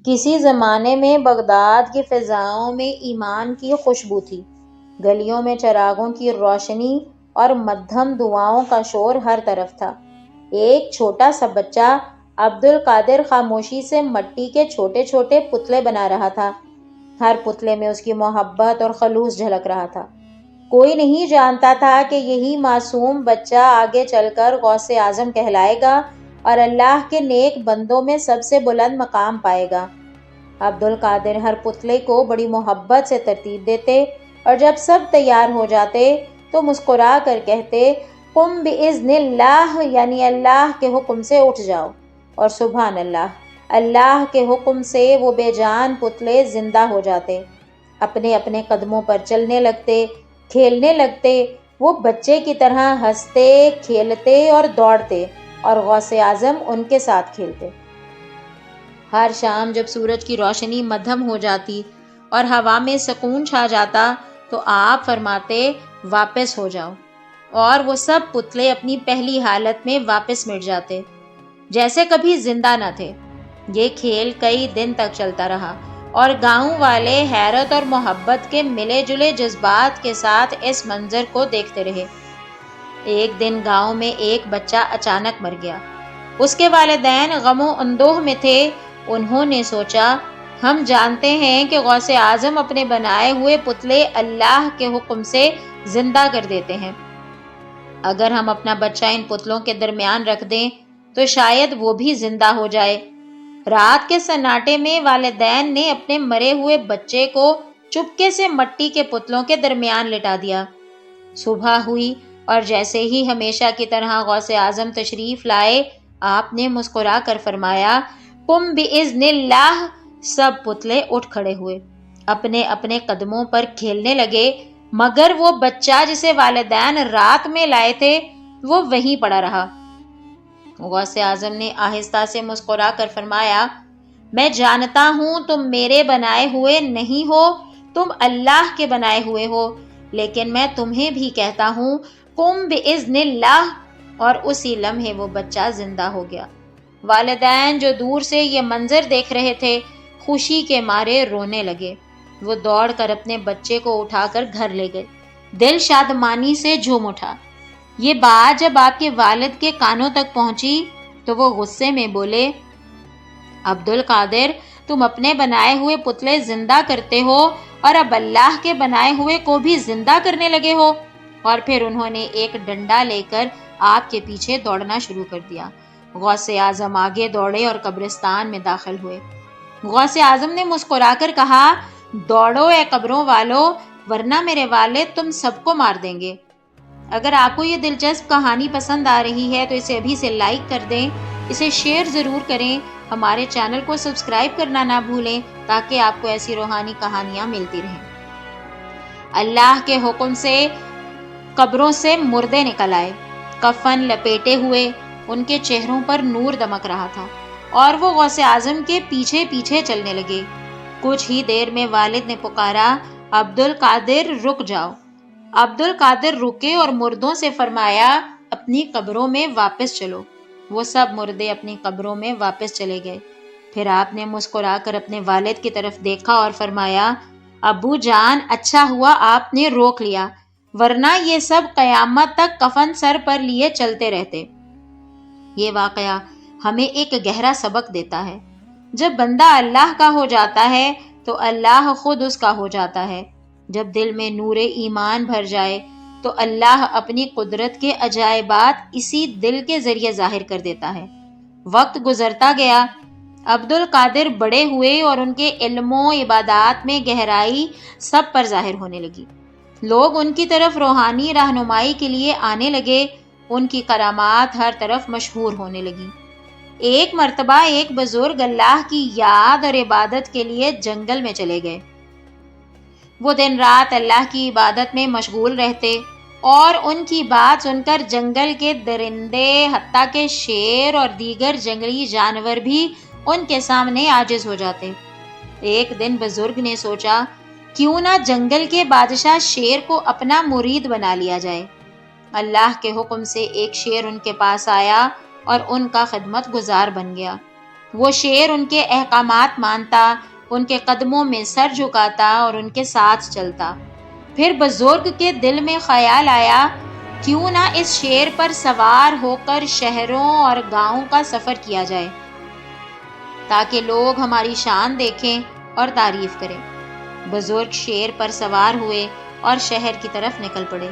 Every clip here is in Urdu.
کسی زمانے میں بغداد کی فضاؤں میں ایمان کی خوشبو تھی، گلیوں میں چراغوں کی روشنی اور مدھم دعاؤں کا شور ہر طرف تھا۔ ایک چھوٹا سا بچہ عبد القادر خاموشی سے مٹی کے چھوٹے چھوٹے پتلے بنا رہا تھا۔ ہر پتلے میں اس کی محبت اور خلوص جھلک رہا تھا۔ کوئی نہیں جانتا تھا کہ یہی معصوم بچہ آگے چل کر غوث اعظم کہلائے گا اور اللہ کے نیک بندوں میں سب سے بلند مقام پائے گا۔ عبد القادر ہر پتلے کو بڑی محبت سے ترتیب دیتے اور جب سب تیار ہو جاتے تو مسکرا کر کہتے، قم باذن اللہ، یعنی اللہ کے حکم سے اٹھ جاؤ، اور سبحان اللہ، اللہ کے حکم سے وہ بے جان پتلے زندہ ہو جاتے، اپنے اپنے قدموں پر چلنے لگتے، کھیلنے لگتے، وہ بچے کی طرح ہنستے، کھیلتے اور دوڑتے، اور غوث اعظم ان کے ساتھ کھیلتے۔ ہر شام جب سورج کی روشنی مدھم ہو جاتی اور ہوا میں سکون چھا جاتا تو آپ فرماتے، واپس ہو جاؤ، اور وہ سب پتلے اپنی پہلی حالت میں واپس مٹ جاتے، جیسے کبھی زندہ نہ تھے۔ یہ کھیل کئی دن تک چلتا رہا اور گاؤں والے حیرت اور محبت کے ملے جلے جذبات کے ساتھ اس منظر کو دیکھتے رہے۔ ایک دن گاؤں میں ایک بچہ اچانک مر گیا۔ اس کے والدین غم و اندوہ میں تھے۔ انہوں نے سوچا، ہم جانتے ہیں کہ غوث اعظم اپنے بنائے ہوئے پتلے اللہ کے حکم سے زندہ کر دیتے ہیں۔ اگر ہم اپنا بچہ ان پتلوں کے درمیان رکھ دیں تو شاید وہ بھی زندہ ہو جائے۔ رات کے سناٹے میں والدین نے اپنے مرے ہوئے بچے کو چپکے سے مٹی کے پتلوں کے درمیان لٹا دیا۔ صبح ہوئی اور جیسے ہی ہمیشہ کی طرح غوث اعظم تشریف لائے، آپ نے مسکرا کر فرمایا، قم باذن اللہ۔ سب پتلے اٹھ کھڑے ہوئے، اپنے اپنے قدموں پر کھیلنے لگے، مگر وہ بچہ جسے والدین رات میں لائے تھے وہ وہیں پڑا رہا۔ غوث اعظم نے آہستہ سے مسکرا کر فرمایا، میں جانتا ہوں تم میرے بنائے ہوئے نہیں ہو، تم اللہ کے بنائے ہوئے ہو، لیکن میں تمہیں بھی کہتا ہوں، قم باذن اللہ، اور اسی لمحے وہ بچہ زندہ ہو گیا۔ والدین جو دور سے یہ منظر دیکھ رہے تھے، خوشی کے مارے رونے لگے۔ وہ دوڑ کر اپنے بچے کو اٹھا کر گھر لے گئے۔ دل شادمانی سے جھوم اٹھا۔ یہ بات جب آپ کے والد کے کانوں تک پہنچی تو وہ غصے میں بولے، عبد القادر، تم اپنے بنائے ہوئے پتلے زندہ کرتے ہو اور اب اللہ کے بنائے ہوئے کو بھی زندہ کرنے لگے ہو۔ اور پھر انہوں نے ایک ڈنڈا لے کر آپ کے پیچھے دوڑنا شروع کر دیا۔ غوث اعظم آگے دوڑے اور قبرستان میں داخل ہوئے۔ غوث اعظم نے مسکرا کر کہا، دوڑو اے قبروں والو، ورنہ میرے والد تم سب کو مار دیں گے۔ اگر آپ کو یہ دلچسپ کہانی پسند آ رہی ہے تو اسے ابھی سے لائک کر دیں، اسے شیئر ضرور کریں، ہمارے چینل کو سبسکرائب کرنا نہ بھولیں تاکہ آپ کو ایسی روحانی کہانیاں ملتی رہیں۔ اللہ کے حکم سے قبروں سے مردے نکل آئے، کفن لپیٹے ہوئے، ان کے چہروں پر نور دمک رہا تھا، اور وہ غوث اعظم کے پیچھے پیچھے چلنے لگے۔ کچھ ہی دیر میں والد نے پکارا، عبد القادر رک جاؤ۔ عبد القادر رکے اور مردوں سے فرمایا، اپنی قبروں میں واپس چلو۔ وہ سب مردے اپنی قبروں میں واپس چلے گئے۔ پھر آپ نے مسکرا کر اپنے والد کی طرف دیکھا اور فرمایا، ابو جان، اچھا ہوا آپ نے روک لیا، ورنہ یہ سب قیامت تک کفن سر پر لیے چلتے رہتے۔ یہ واقعہ ہمیں ایک گہرا سبق دیتا ہے۔ جب بندہ اللہ کا ہو جاتا ہے تو اللہ خود اس کا ہو جاتا ہے۔ جب دل میں نور ایمان بھر جائے تو اللہ اپنی قدرت کے عجائبات اسی دل کے ذریعے ظاہر کر دیتا ہے۔ وقت گزرتا گیا، عبد القادر بڑے ہوئے اور ان کے علم و عبادات میں گہرائی سب پر ظاہر ہونے لگی۔ لوگ ان کی طرف روحانی رہنمائی کے لیے آنے لگے، ان کی کرامات ہر طرف مشہور ہونے لگی۔ ایک مرتبہ ایک بزرگ اللہ کی یاد اور عبادت کے لیے جنگل میں چلے گئے۔ وہ دن رات اللہ کی عبادت میں مشغول رہتے اور ان کی بات سن کر جنگل کے درندے، حتیٰ کہ شیر اور دیگر جنگلی جانور بھی ان کے سامنے عاجز ہو جاتے۔ ایک دن بزرگ نے سوچا، کیوں نہ جنگل کے بادشاہ شیر کو اپنا مرید بنا لیا جائے۔ اللہ کے حکم سے ایک شیر ان کے پاس آیا اور ان کا خدمت گزار بن گیا۔ وہ شیر ان کے احکامات مانتا، ان کے قدموں میں سر جھکاتا اور ان کے ساتھ چلتا۔ پھر بزرگ کے دل میں خیال آیا، کیوں نہ اس شیر پر سوار ہو کر شہروں اور گاؤں کا سفر کیا جائے تاکہ لوگ ہماری شان دیکھیں اور تعریف کریں۔ بزرگ شیر پر سوار ہوئے اور شہر کی طرف نکل پڑے۔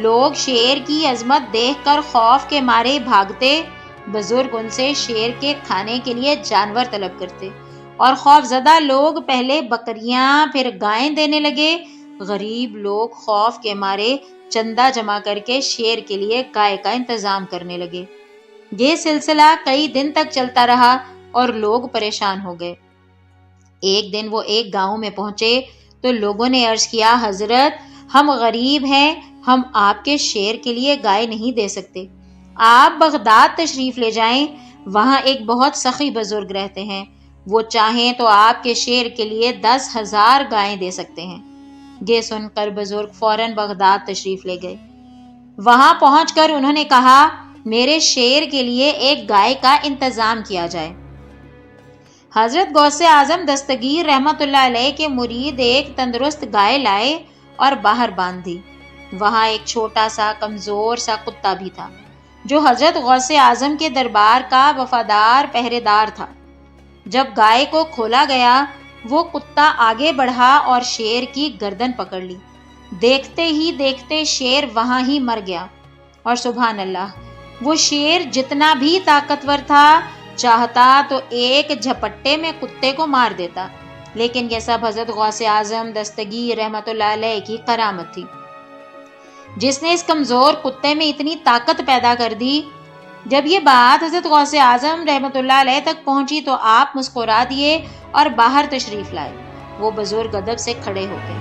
لوگ شیر کی عظمت دیکھ کر خوف کے مارے بھاگتے۔ بزرگ ان سے شیر کے کھانے کے لیے جانور طلب کرتے اور خوف زدہ لوگ پہلے بکریاں پھر گائیں دینے لگے۔ غریب لوگ خوف کے مارے چندہ جمع کر کے شیر کے لیے گائے کا انتظام کرنے لگے۔ یہ سلسلہ کئی دن تک چلتا رہا اور لوگ پریشان ہو گئے۔ ایک دن وہ ایک گاؤں میں پہنچے تو لوگوں نے عرض کیا، حضرت ہم غریب ہیں، ہم آپ کے شیر کے لیے گائے نہیں دے سکتے، آپ بغداد تشریف لے جائیں، وہاں ایک بہت سخی بزرگ رہتے ہیں، وہ چاہیں تو آپ کے شیر کے لیے 10,000 گائیں دے سکتے ہیں۔ یہ سن کر بزرگ فوراً بغداد تشریف لے گئے۔ وہاں پہنچ کر انہوں نے کہا، میرے شیر کے لیے ایک گائے کا انتظام کیا جائے۔ حضرت غوث اعظم دستگیر رحمت اللہ علیہ کے مرید ایک تندرست گائے لائے اور باہر باندھ دی۔ وہاں ایک چھوٹا سا کمزور سا کتا بھی تھا جو حضرت غوث اعظم کے دربار کا وفادار پہرے دار تھا۔ جب گائے کو کھولا گیا، وہ کتا آگے بڑھا اور شیر کی گردن پکڑ لی۔ دیکھتے ہی دیکھتے شیر وہاں ہی مر گیا، اور سبحان اللہ، وہ شیر جتنا بھی طاقتور تھا، چاہتا تو ایک جھپٹے میں کتے کو مار دیتا، لیکن یہ سب حضرت غوث اعظم دستگیر رحمت اللہ علیہ کی کرامت تھی، جس نے اس کمزور کتے میں اتنی طاقت پیدا کر دی۔ جب یہ بات حضرت غوث اعظم رحمت اللہ علیہ تک پہنچی تو آپ مسکرا دیے اور باہر تشریف لائے۔ وہ بزرگ ادب سے کھڑے ہو گئے۔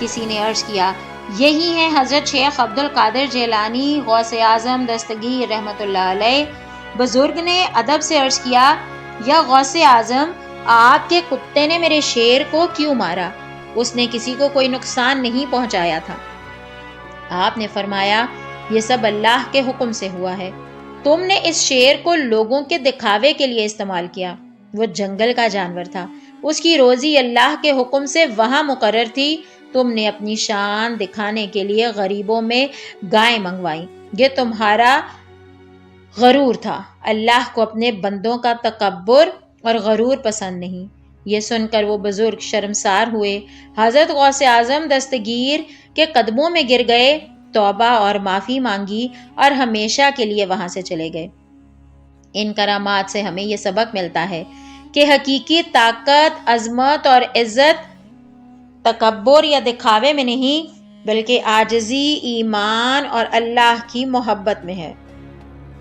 کسی نے عرض کیا، یہی ہیں حضرت شیخ عبد القادر جیلانی غوث اعظم دستگیر رحمت اللہ علیہ۔ بزرگ نے ادب سے عرض کیا، یا غوث اعظم، آپ کے کتے نے میرے شیر کو کیوں مارا؟ اس نے کسی کو کوئی نقصان نہیں پہنچایا تھا۔ آپ نے فرمایا، یہ سب اللہ کے حکم سے ہوا ہے، تم نے اس شیر کو لوگوں کے دکھاوے کے لیے استعمال کیا، وہ جنگل کا جانور تھا، اس کی روزی اللہ کے حکم سے وہاں مقرر تھی، تم نے اپنی شان دکھانے کے لیے غریبوں میں گائیں منگوائیں، یہ تمہارا غرور تھا، اللہ کو اپنے بندوں کا تکبر اور غرور پسند نہیں۔ یہ سن کر وہ بزرگ شرمسار ہوئے، حضرت غوث اعظم دستگیر کے قدموں میں گر گئے، توبہ اور معافی مانگی اور ہمیشہ کے لیے وہاں سے چلے گئے۔ ان کرامات سے ہمیں یہ سبق ملتا ہے کہ حقیقی طاقت، عظمت اور عزت تکبر یا دکھاوے میں نہیں، بلکہ عاجزی، ایمان اور اللہ کی محبت میں ہے۔